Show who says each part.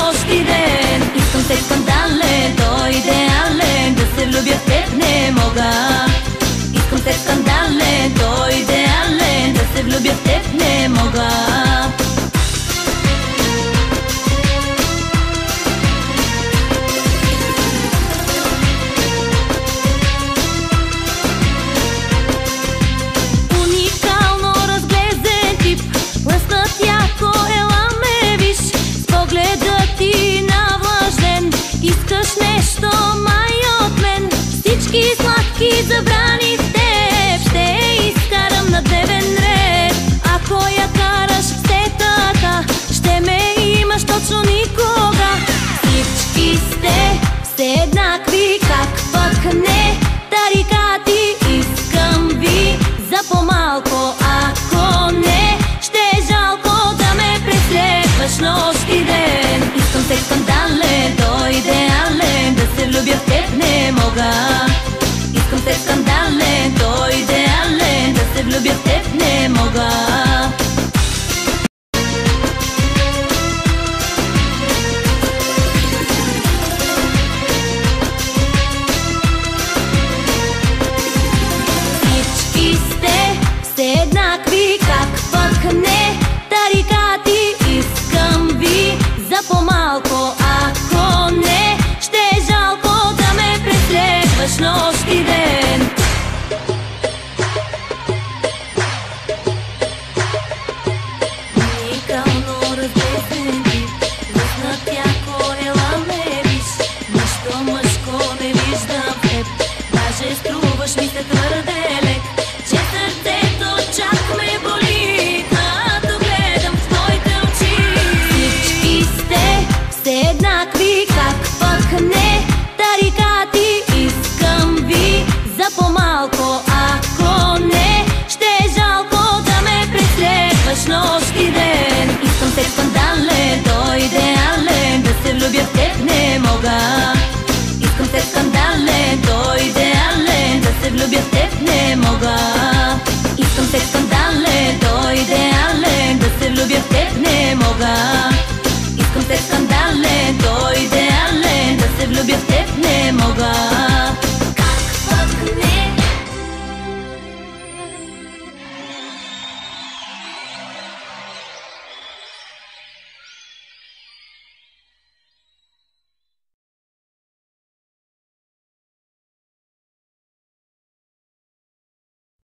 Speaker 1: нощ и ден. Искам те скандален, той идеален, да се влюбя в теб не мога. Искам те скандален, той идеален, да се влюбя в теб не мога. Нещо май от мен, всички сладки забрани в теб ще изкарам на дневен ред. Ако я караш все така, ще ме имаш точно никога. Всички сте все еднакви, как пък не, тарикати, искам ви за по-малко. Ако не, ще е жалко да ме преследваш нощ и ден. Искам те скандален, той идеален, да се влюбя в теб не мога. Искам те скандален, той идеален, да се влюбя в теб не мога. Всички сте все еднакви, как пък не, тарикати, искам ви за по-малко. Ако не, ще е жалко да ме преследваш нощ и ден. Уникално разлезен вид, лъснат яко, ела ме виж. Нищо мъжко не виждам в теб, даже струваш ми се твърде лек, че сърцето чак ме боли, като гледам в твоите очи. Всички сте все еднакви, как пък не,